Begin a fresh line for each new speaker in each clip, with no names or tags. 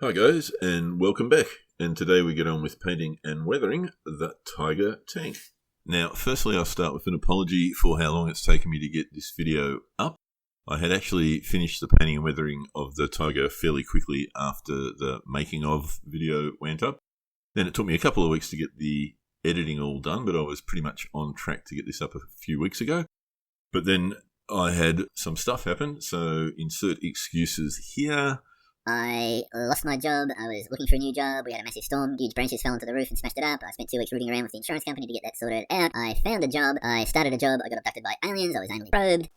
Hi guys, and welcome back. And today we get on with painting and weathering the Tiger tank. Now, firstly, I'll start with an apology for how long it's taken me to get this video up. I had actually finished the painting and weathering of the Tiger fairly quickly after the making of video went up. Then it took me a couple of weeks to get the editing all done, but I was pretty much on track to get this up a few weeks ago. But then I had some stuff happen, so insert excuses here.
I lost my job. I was looking for a new job. We had a massive storm. Huge branches fell onto the roof and smashed it up. I spent 2 weeks rooting around with the insurance company to get that sorted out. I found a job. I started a job. I got abducted by aliens. I was anally probed.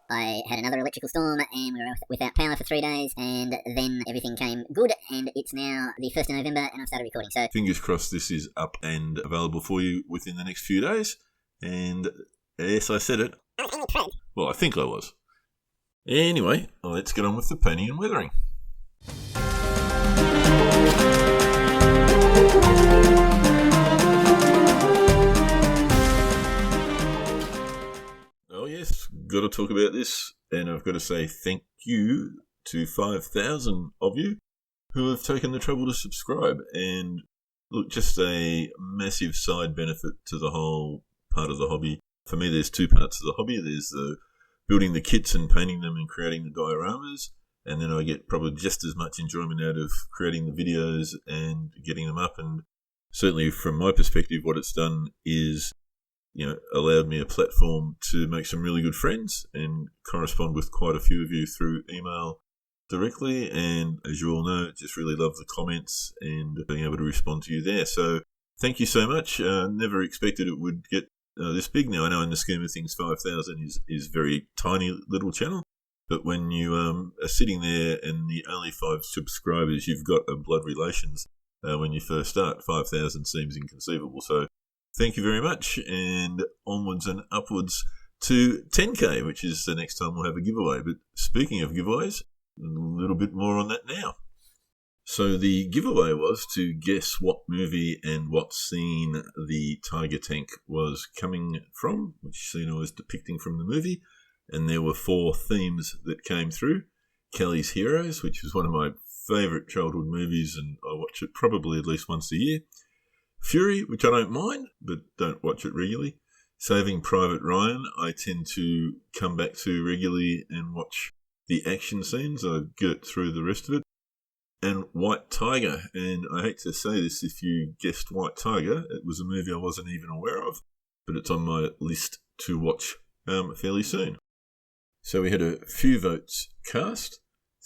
I had another electrical storm and we were without power for 3 days, and then everything came good, and it's now the 1st of November and I've started recording. So
fingers crossed this is up and available for you within the next few days. And yes, I said it. Well, I think I was. Anyway, let's get on with the painting and weathering. Oh yes, got to talk about this, and I've got to say thank you to 5,000 of you who have taken the trouble to subscribe. And look, just a massive side benefit to the whole part of the hobby. For me, there's two parts of the hobby. There's the building the kits and painting them and creating the dioramas, and then I get probably just as much enjoyment out of creating the videos and getting them up. And certainly from my perspective, what it's done is, allowed me a platform to make some really good friends and correspond with quite a few of you through email directly. And as you all know, just really love the comments and being able to respond to you there. So thank you so much. Never expected it would get this big. Now, I know in the scheme of things 5,000 is very tiny little channel, but when you are sitting there and the only 5 subscribers you've got are blood relations, when you first start, 5,000 seems inconceivable. So thank you very much, and onwards and upwards to 10k, which is the next time we'll have a giveaway. But speaking of giveaways, a little bit more on that now. So the giveaway was to guess what movie and what scene the Tiger tank was coming from, which scene I was depicting from the movie. And there were 4 themes that came through. Kelly's Heroes, which was one of my favourite childhood movies, and I watch it probably at least once a year. Fury, which I don't mind, but don't watch it regularly. Saving Private Ryan, I tend to come back to regularly and watch the action scenes. I get through the rest of it. And White Tiger, and I hate to say this if you guessed White Tiger, it was a movie I wasn't even aware of, but it's on my list to watch fairly soon. So we had a few votes cast,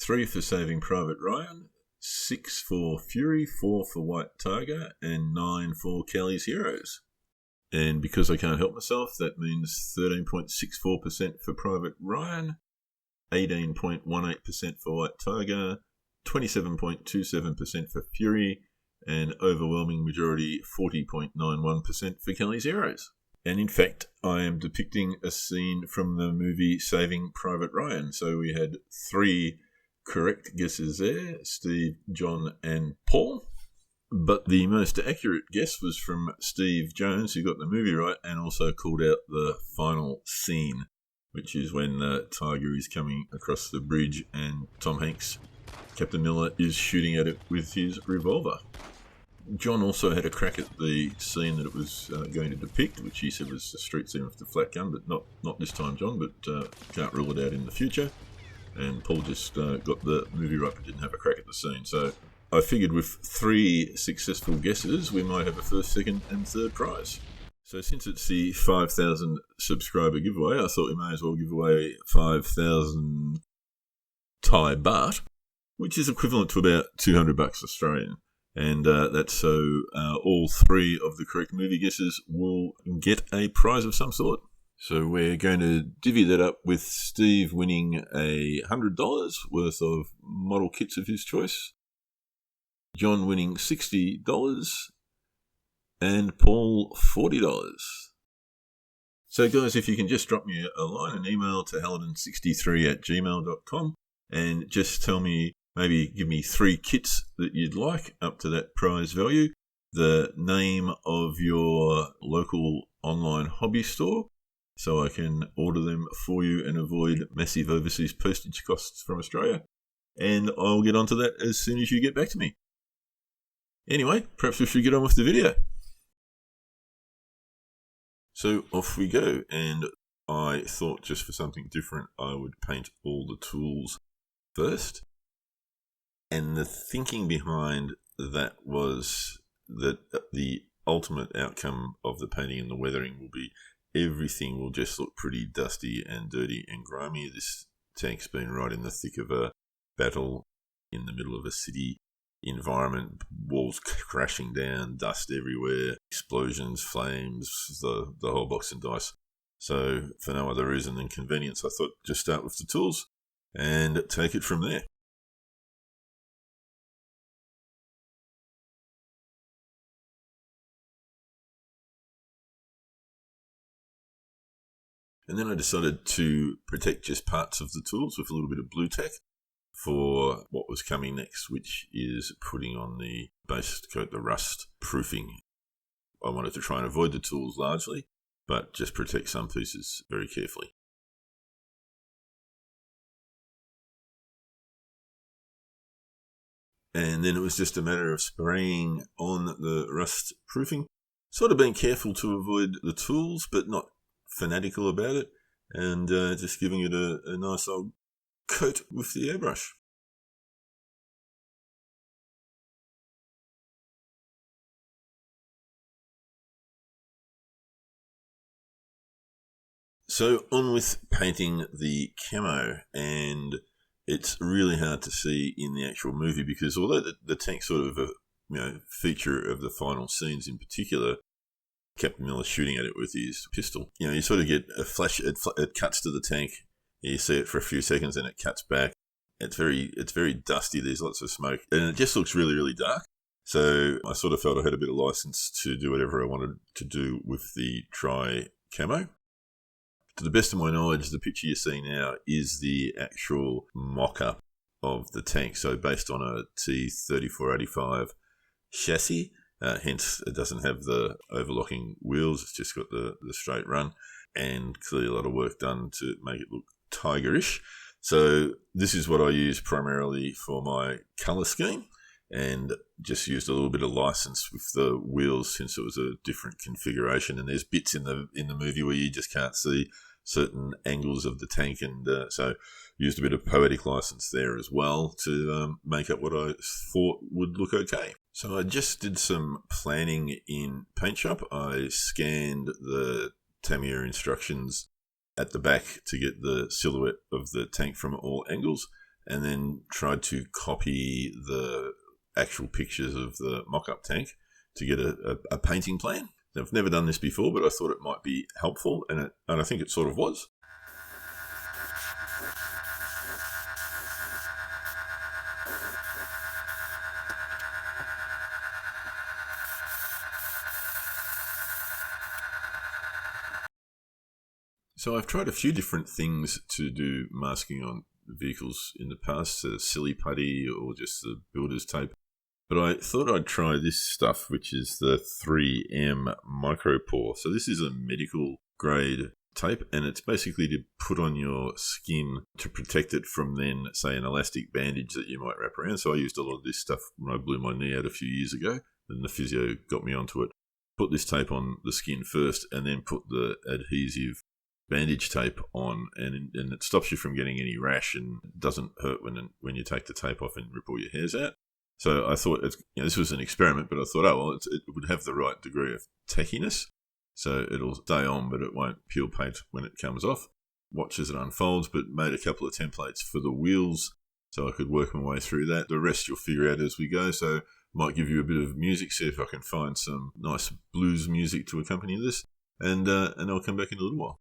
3 for Saving Private Ryan, 6 for Fury, 4 for White Tiger, and 9 for Kelly's Heroes. And because I can't help myself, that means 13.64% for Private Ryan, 18.18% for White Tiger, 27.27% for Fury, and overwhelming majority 40.91% for Kelly's Heroes. And in fact, I am depicting a scene from the movie Saving Private Ryan. So we had 3 correct guesses there, Steve, John and Paul. But the most accurate guess was from Steve Jones, who got the movie right and also called out the final scene, which is when the Tiger is coming across the bridge and Tom Hanks, Captain Miller, is shooting at it with his revolver. John also had a crack at the scene that it was going to depict, which he said was a street scene with the flat gun, but not this time, John, but can't rule it out in the future. And Paul just got the movie right but didn't have a crack at the scene. So I figured with 3 successful guesses, we might have a first, second and third prize. So since it's the 5,000 subscriber giveaway, I thought we may as well give away 5,000 Thai baht, which is equivalent to about $200 Australian. And that's so all 3 of the correct movie guesses will get a prize of some sort. So we're going to divvy that up with Steve winning $100 worth of model kits of his choice, John winning $60, and Paul $40. So guys, if you can just drop me a line, an email to hallidan63@gmail.com, and just tell me, maybe give me 3 kits that you'd like up to that prize value, the name of your local online hobby store, so I can order them for you and avoid massive overseas postage costs from Australia, and I'll get onto that as soon as you get back to me. Anyway, perhaps we should get on with the video. So off we go, and I thought just for something different I would paint all the tools first. And the thinking behind that was that the ultimate outcome of the painting and the weathering will be everything will just look pretty dusty and dirty and grimy. This tank's been right in the thick of a battle in the middle of a city environment, walls crashing down, dust everywhere, explosions, flames, the whole box and dice. So for no other reason than convenience, I thought just start with the tools and take it from there. And then I decided to protect just parts of the tools with a little bit of blue tack for what was coming next, which is putting on the base coat, the rust proofing. I wanted to try and avoid the tools largely, but just protect some pieces very carefully. And then it was just a matter of spraying on the rust proofing, sort of being careful to avoid the tools, but not fanatical about it, and just giving it a nice old coat with the airbrush. So on with painting the camo, and it's really hard to see in the actual movie because although the tank's sort of a feature of the final scenes in particular, Captain Miller shooting at it with his pistol, you sort of get a flash. It cuts to the tank. You see it for a few seconds, and it cuts back. It's very dusty. There's lots of smoke, and it just looks really, really dark. So I sort of felt I had a bit of license to do whatever I wanted to do with the dry camo. To the best of my knowledge, the picture you see now is the actual mock-up of the tank. So based on a T3485 chassis. Hence, it doesn't have the overlocking wheels. It's just got the straight run, and clearly a lot of work done to make it look Tigerish. So this is what I use primarily for my colour scheme, and just used a little bit of license with the wheels since it was a different configuration. And there's bits in the movie where you just can't see certain angles of the tank, and so used a bit of poetic license there as well to make up what I thought would look okay. So I just did some planning in Paint Shop. I scanned the Tamiya instructions at the back to get the silhouette of the tank from all angles, and then tried to copy the actual pictures of the mock-up tank to get a painting plan. I've never done this before, but I thought it might be helpful, and I think it sort of was. So I've tried a few different things to do masking on vehicles in the past, silly putty or just the builder's tape. But I thought I'd try this stuff, which is the 3M micropore. So this is a medical grade tape, and it's basically to put on your skin to protect it from then, say, an elastic bandage that you might wrap around. So I used a lot of this stuff when I blew my knee out a few years ago, and the physio got me onto it. Put this tape on the skin first, and then put the adhesive bandage tape on, and it stops you from getting any rash and doesn't hurt when you take the tape off and rip all your hairs out. So I thought this was an experiment, but I thought, it would have the right degree of tackiness, so it'll stay on, but it won't peel paint when it comes off. Watch as it unfolds, but made a couple of templates for the wheels, so I could work my way through that. The rest you'll figure out as we go. So might give you a bit of music, see if I can find some nice blues music to accompany this, and I'll come back in a little while.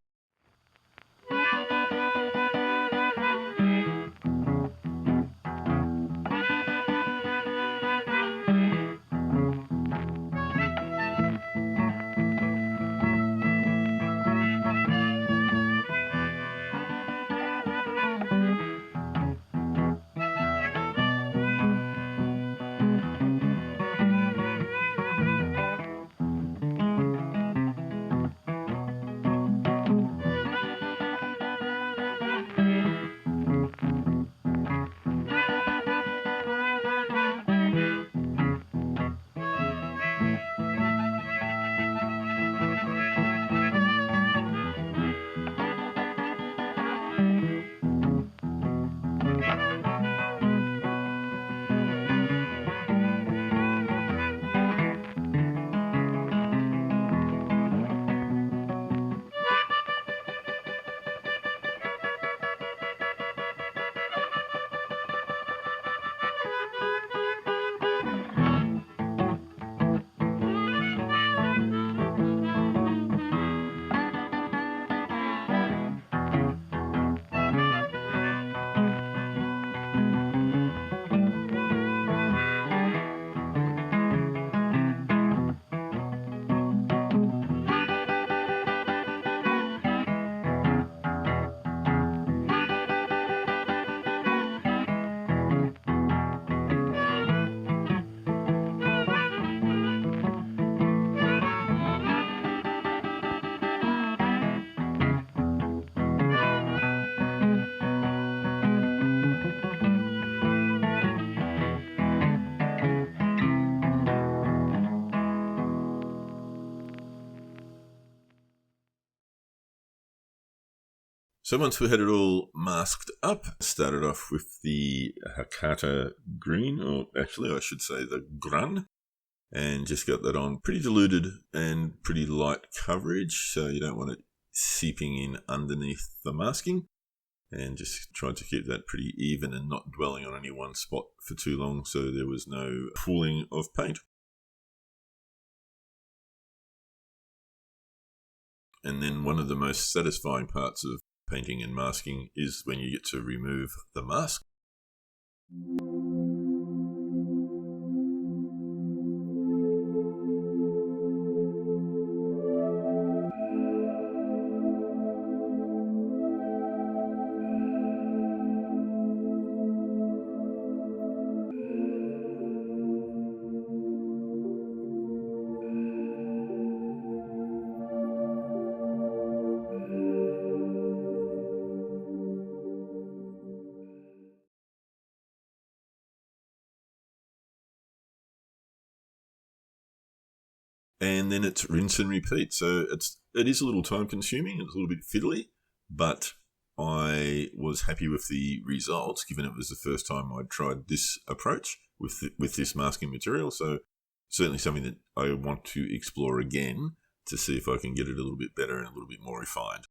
So once we had it all masked up, started off with the Hakata green, or actually I should say the Grun, and just got that on pretty diluted and pretty light coverage, so you don't want it seeping in underneath the masking, and just tried to keep that pretty even and not dwelling on any one spot for too long so there was no pooling of paint. And then one of the most satisfying parts of painting and masking is when you get to remove the mask. And then it's rinse and repeat. So it is a little time consuming, it's a little bit fiddly, but I was happy with the results, given it was the first time I'd tried this approach with this masking material. So certainly something that I want to explore again to see if I can get it a little bit better and a little bit more refined.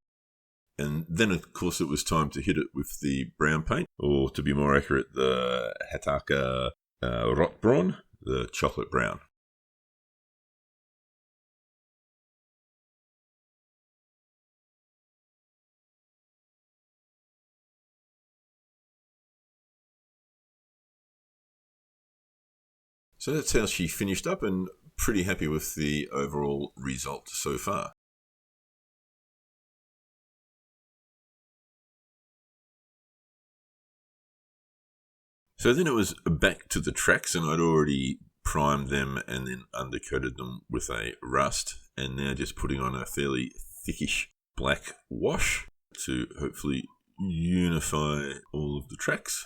And then, of course, it was time to hit it with the brown paint, or to be more accurate, the Hataka Rotbraun, the chocolate brown. So that's how she finished up, and pretty happy with the overall result so far. So then it was back to the tracks, and I'd already primed them and then undercoated them with a rust, and now just putting on a fairly thickish black wash to hopefully unify all of the tracks.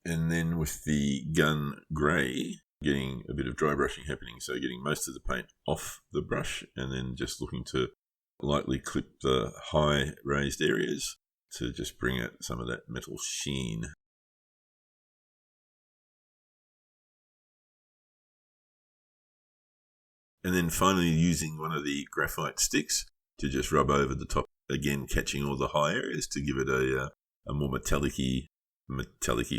And then with the gun grey, getting a bit of dry brushing happening, so getting most of the paint off the brush and then just looking to lightly clip the high raised areas to just bring out some of that metal sheen. And then finally using one of the graphite sticks to just rub over the top, again catching all the high areas to give it a more metallic-y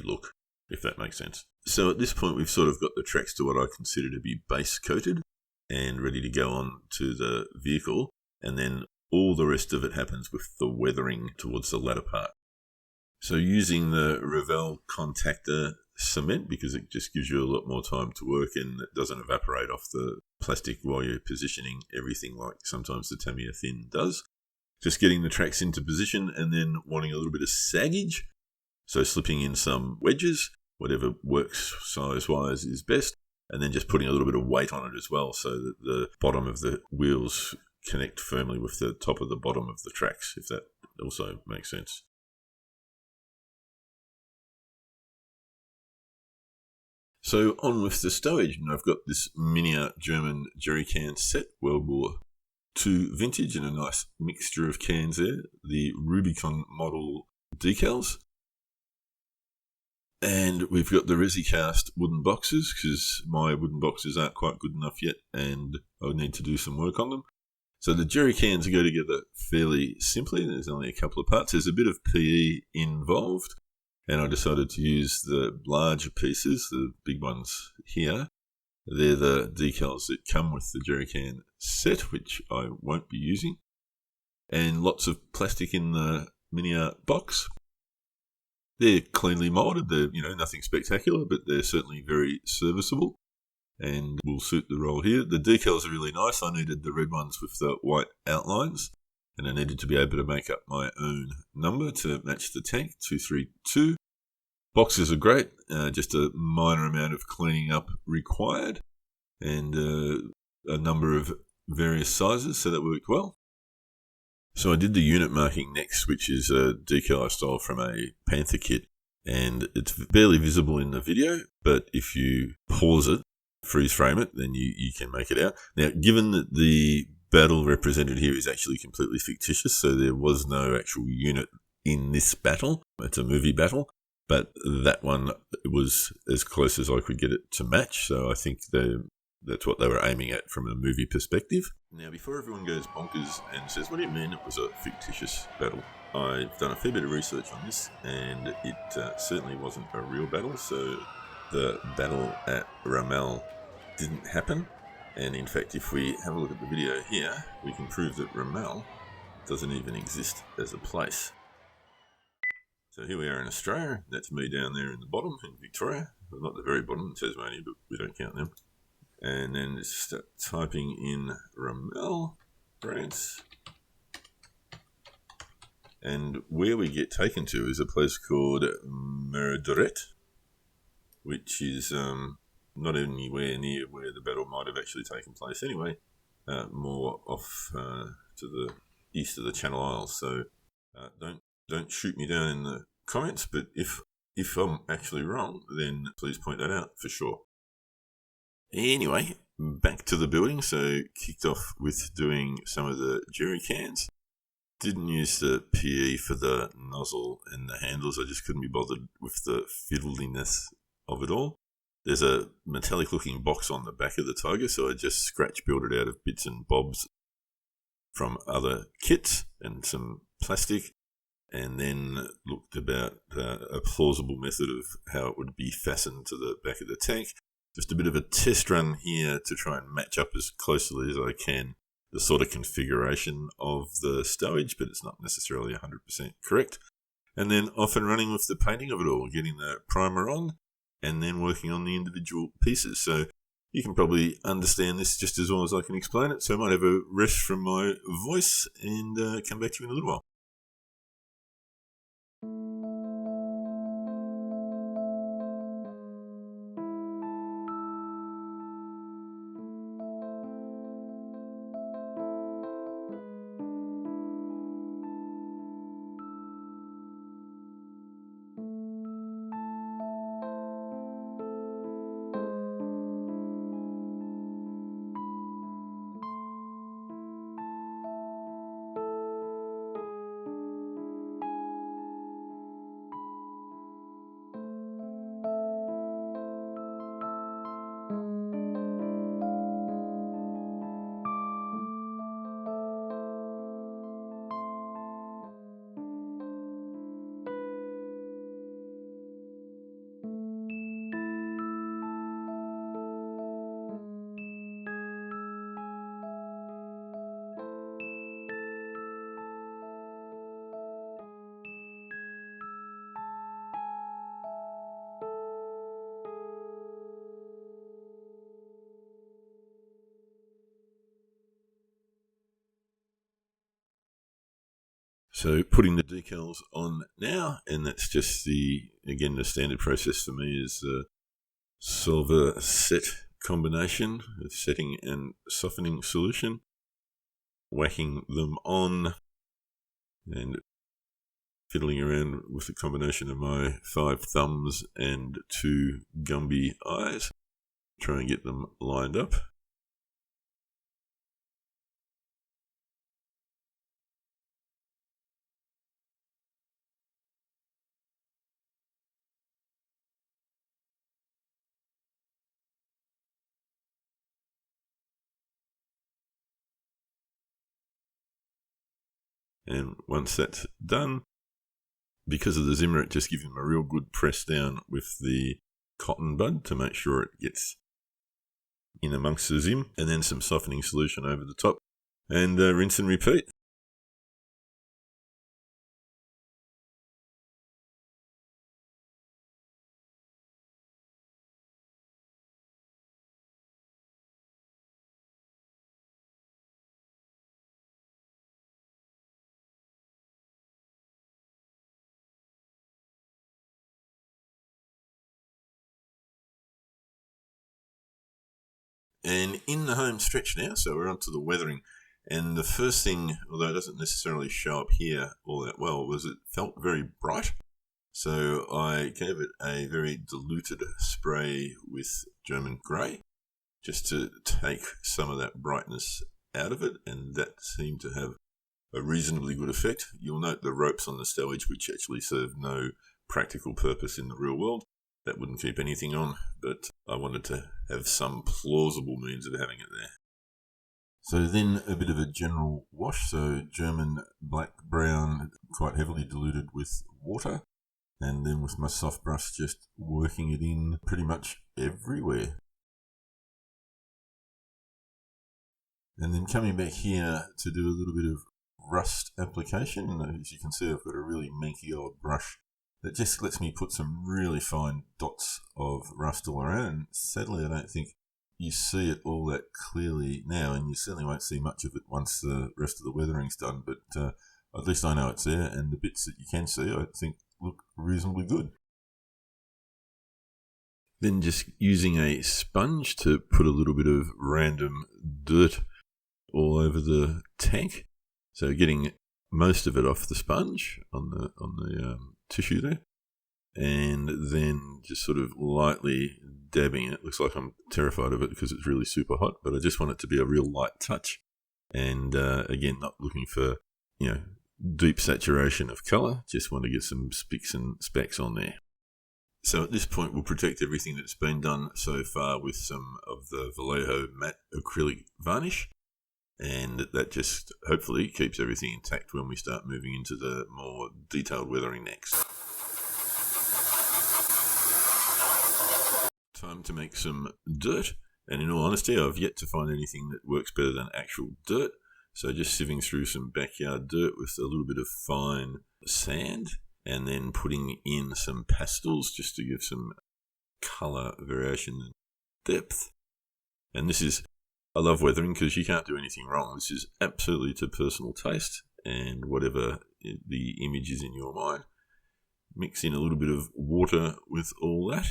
look, if that makes sense. So at this point we've sort of got the tracks to what I consider to be base coated and ready to go on to the vehicle, and then all the rest of it happens with the weathering towards the latter part. So using the Revell contactor cement, because it just gives you a lot more time to work and it doesn't evaporate off the plastic while you're positioning everything like sometimes the Tamiya Thin does. Just getting the tracks into position and then wanting a little bit of saggage. So slipping in some wedges, whatever works size-wise is best, and then just putting a little bit of weight on it as well so that the bottom of the wheels connect firmly with the top of the bottom of the tracks, if that also makes sense. So on with the stowage, and I've got this mini German jerry can set, World War II vintage, and a nice mixture of cans there, the Rubicon model decals. And we've got the ResiCast wooden boxes, because my wooden boxes aren't quite good enough yet, and I need to do some work on them. So the jerry cans go together fairly simply. There's only a couple of parts. There's a bit of PE involved, and I decided to use the larger pieces, the big ones here. They're the decals that come with the jerry can set, which I won't be using. And lots of plastic in the mini box. They're cleanly moulded. They're, nothing spectacular, but they're certainly very serviceable and will suit the role here. The decals are really nice. I needed the red ones with the white outlines, and I needed to be able to make up my own number to match the tank, 232. Boxes are great, just a minor amount of cleaning up required, and a number of various sizes, so that worked well. So I did the unit marking next, which is a decal I stole from a Panther kit, and it's barely visible in the video, but if you pause it, freeze frame it, then you can make it out. Now, given that the battle represented here is actually completely fictitious, so there was no actual unit in this battle. It's a movie battle, but that one was as close as I could get it to match, so I think that's what they were aiming at from a movie perspective. Now, before everyone goes bonkers and says, what do you mean it was a fictitious battle? I've done a fair bit of research on this, and it certainly wasn't a real battle, so the battle at Ramel didn't happen. And in fact, if we have a look at the video here, we can prove that Ramel doesn't even exist as a place. So here we are in Australia. That's me down there in the bottom in Victoria. Well, not the very bottom in Tasmania, but we don't count them. And then just start typing in Ramel, France. And where we get taken to is a place called Merderet, which is not anywhere near where the battle might have actually taken place anyway, more off to the east of the Channel Isles. So don't shoot me down in the comments, but if I'm actually wrong, then please point that out for sure. Anyway, back to the building. So kicked off with doing some of the jerry cans. Didn't use the PE for the nozzle and the handles. I just couldn't be bothered with the fiddliness of it all. There's a metallic looking box on the back of the Tiger, so I just scratch built it out of bits and bobs from other kits and some plastic, and then looked about a plausible method of how it would be fastened to the back of the tank. Just a bit of a test run here to try and match up as closely as I can the sort of configuration of the stowage, but it's not necessarily 100% correct. And then off and running with the painting of it all, getting the primer on, and then working on the individual pieces. So you can probably understand this just as well as I can explain it. So I might have a rest from my voice and come back to you in a little while. So putting the decals on now, and that's just the standard process for me is the solver set combination of setting and softening solution, whacking them on and fiddling around with a combination of my 5 thumbs and 2 Gumby eyes, try and get them lined up. And once that's done, because of the Zimmer, it just gives them a real good press down with the cotton bud to make sure it gets in amongst the Zim, and then some softening solution over the top, and rinse and repeat. And in the home stretch now, so we're onto the weathering. And the first thing, although it doesn't necessarily show up here all that well, was it felt very bright. So I gave it a very diluted spray with German grey, just to take some of that brightness out of it, and that seemed to have a reasonably good effect. You'll note the ropes on the stowage, which actually serve no practical purpose in the real world. That wouldn't keep anything on, but I wanted to have some plausible means of having it there. So then a bit of a general wash, so German black brown, quite heavily diluted with water, and then with my soft brush just working it in pretty much everywhere. And then coming back here to do a little bit of rust application. As you can see, I've got a really manky old brush that just lets me put some really fine dots of rust all around. Sadly, I don't think you see it all that clearly now, and you certainly won't see much of it once the rest of the weathering's done, but at least I know it's there, and the bits that you can see, I think, look reasonably good. Then just using a sponge to put a little bit of random dirt all over the tank. So getting most of it off the sponge on the tissue there, and then just sort of lightly dabbing it. Looks like I'm terrified of it because it's really super hot, but I just want it to be a real light touch. And again, not looking for deep saturation of colour. Just want to get some spicks and specks on there. So at this point, we'll protect everything that's been done so far with some of the Vallejo matte acrylic varnish. And that just hopefully keeps everything intact when we start moving into the more detailed weathering next. Time to make some dirt, and in all honesty, I've yet to find anything that works better than actual dirt. So just sieving through some backyard dirt with a little bit of fine sand, and then putting in some pastels just to give some colour variation and depth. And this is, I love weathering because you can't do anything wrong. This is absolutely to personal taste and whatever the image is in your mind. Mix in a little bit of water with all that.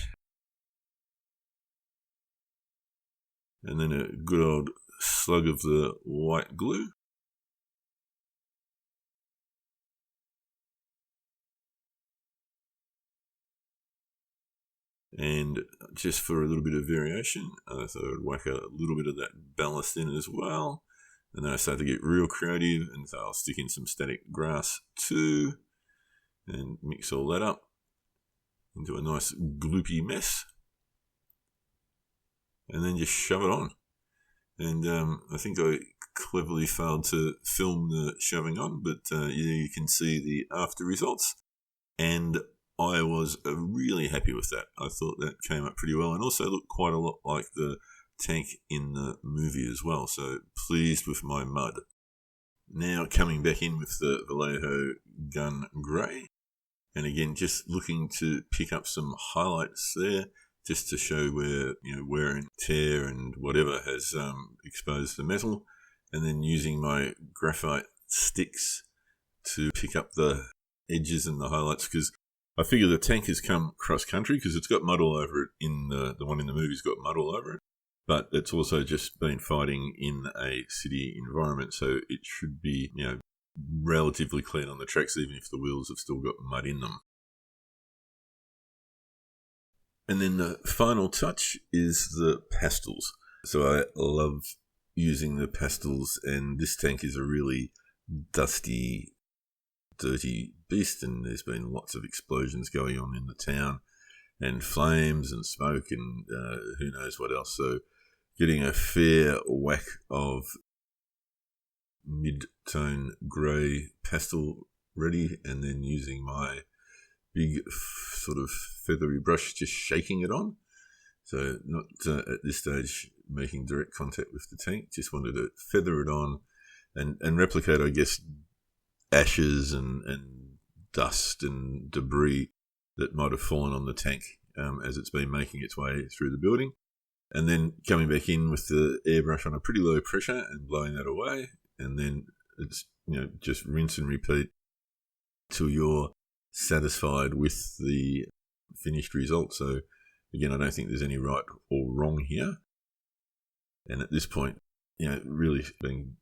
And then a good old slug of the white glue. And just for a little bit of variation, I thought I'd whack a little bit of that ballast in as well. And then I started to get real creative, and so I'll stick in some static grass too, and mix all that up into a nice gloopy mess. And then just shove it on. And I think I cleverly failed to film the shoving on, but you can see the after results. And I was really happy with that. I thought that came up pretty well, and also looked quite a lot like the tank in the movie as well. So pleased with my mud. Now coming back in with the Vallejo Gun Grey. And again, just looking to pick up some highlights there, just to show where wear and tear and whatever has exposed the metal, and then using my graphite sticks to pick up the edges and the highlights, because I figure the tank has come cross country because it's got mud all over it. In the one in the movie's got mud all over it, but it's also just been fighting in a city environment, so it should be relatively clean on the tracks, even if the wheels have still got mud in them. And then the final touch is the pastels. So I love using the pastels, and this tank is a really dusty, dirty beast, and there's been lots of explosions going on in the town, and flames and smoke and who knows what else. So getting a fair whack of mid-tone grey pastel ready, and then using my big sort of feathery brush, just shaking it on. So not at this stage making direct contact with the tank, just wanted to feather it on and replicate, I guess, ashes and dust and debris that might have fallen on the tank as it's been making its way through the building. And then coming back in with the airbrush on a pretty low pressure and blowing that away. And then it's just rinse and repeat till you're satisfied with the finished result. So again, I don't think there's any right or wrong here. And at this point, really being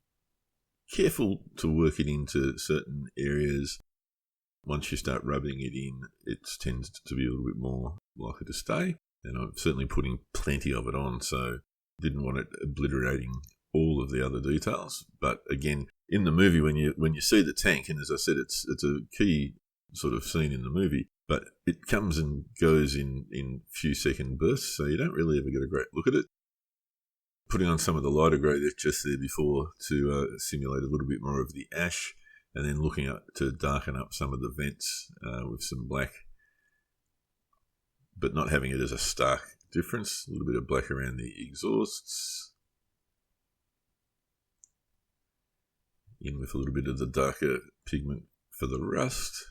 careful to work it into certain areas. Once you start rubbing it in, it tends to be a little bit more likely to stay. And I'm certainly putting plenty of it on, so didn't want it obliterating all of the other details. But again, in the movie, when you see the tank, and as I said, it's a key sort of scene in the movie, but it comes and goes in few second bursts, so you don't really ever get a great look at it. Putting on some of the lighter grey that's just there before to simulate a little bit more of the ash, and then looking up to darken up some of the vents with some black, but not having it as a stark difference. A little bit of black around the exhausts. In with a little bit of the darker pigment for the rust.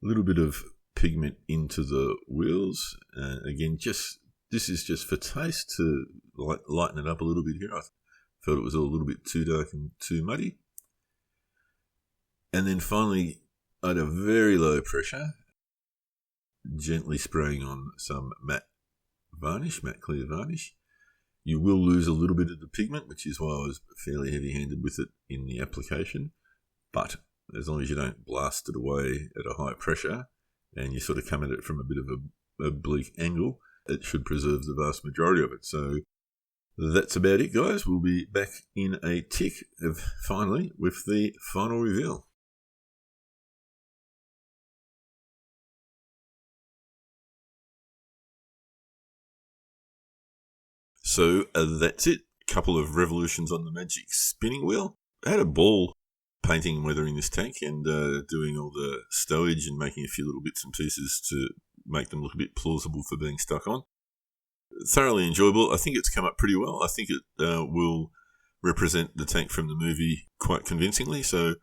A little bit of pigment into the wheels. Again, this is just for taste to lighten it up a little bit here. I felt it was all a little bit too dark and too muddy. And then finally, at a very low pressure, gently spraying on some matte clear varnish. You will lose a little bit of the pigment, which is why I was fairly heavy-handed with it in the application. But as long as you don't blast it away at a high pressure and you sort of come at it from a bit of a oblique angle, it should preserve the vast majority of it. So that's about it, guys. We'll be back in a tick finally with the final reveal. So that's it. Couple of revolutions on the magic spinning wheel. I had a ball painting and weathering this tank and doing all the stowage and making a few little bits and pieces to make them look a bit plausible for being stuck on. Thoroughly enjoyable. I think it's come up pretty well. I think it will represent the tank from the movie quite convincingly. So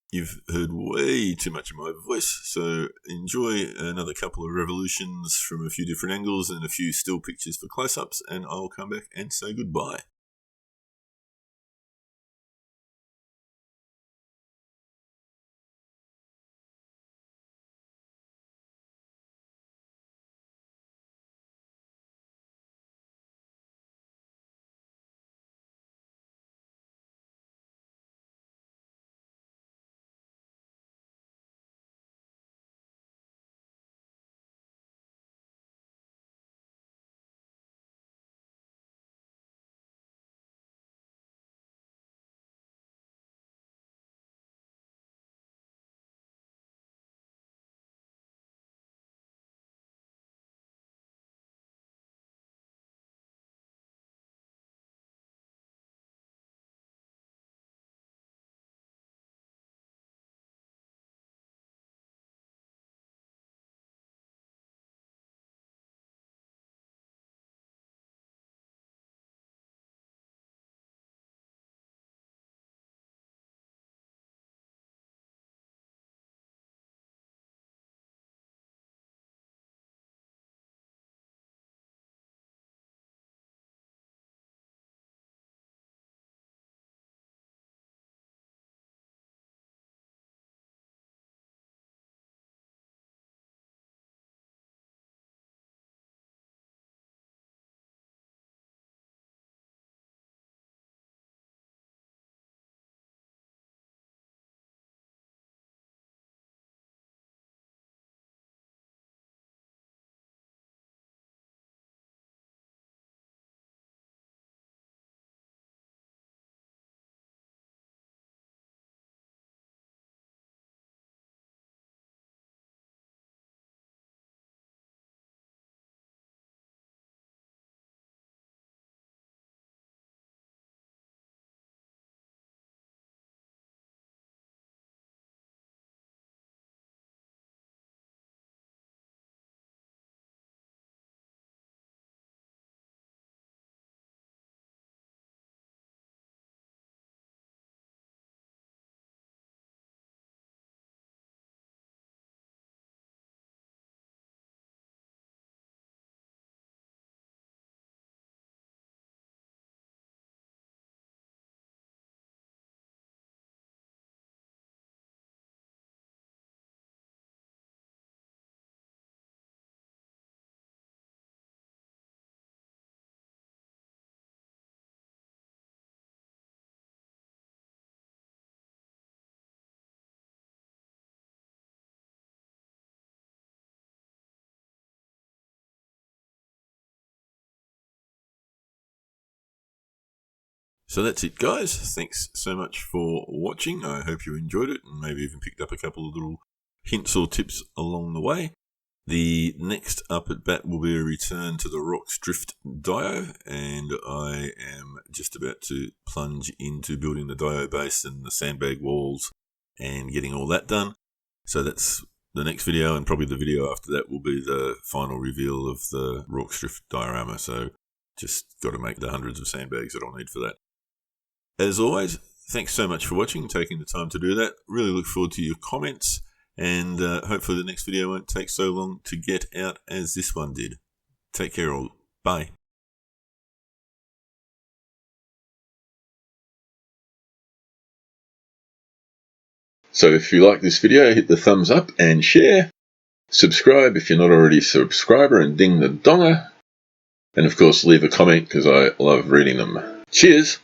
you've heard way too much of my voice. So enjoy another couple of revolutions from a few different angles and a few still pictures for close-ups, and I'll come back and say goodbye. So that's it, guys. Thanks so much for watching. I hope you enjoyed it and maybe even picked up a couple of little hints or tips along the way. The next up at bat will be a return to the Rocks Drift Dio, and I am just about to plunge into building the Dio base and the sandbag walls and getting all that done. So that's the next video, and probably the video after that will be the final reveal of the Rocks Drift diorama. So just got to make the hundreds of sandbags that I'll need for that. As always, thanks so much for watching and taking the time to do that. Really look forward to your comments, and hopefully the next video won't take so long to get out as this one did. Take care all. Bye. So if you like this video, hit the thumbs up and share. Subscribe if you're not already a subscriber, and ding the donger. And of course, leave a comment because I love reading them. Cheers!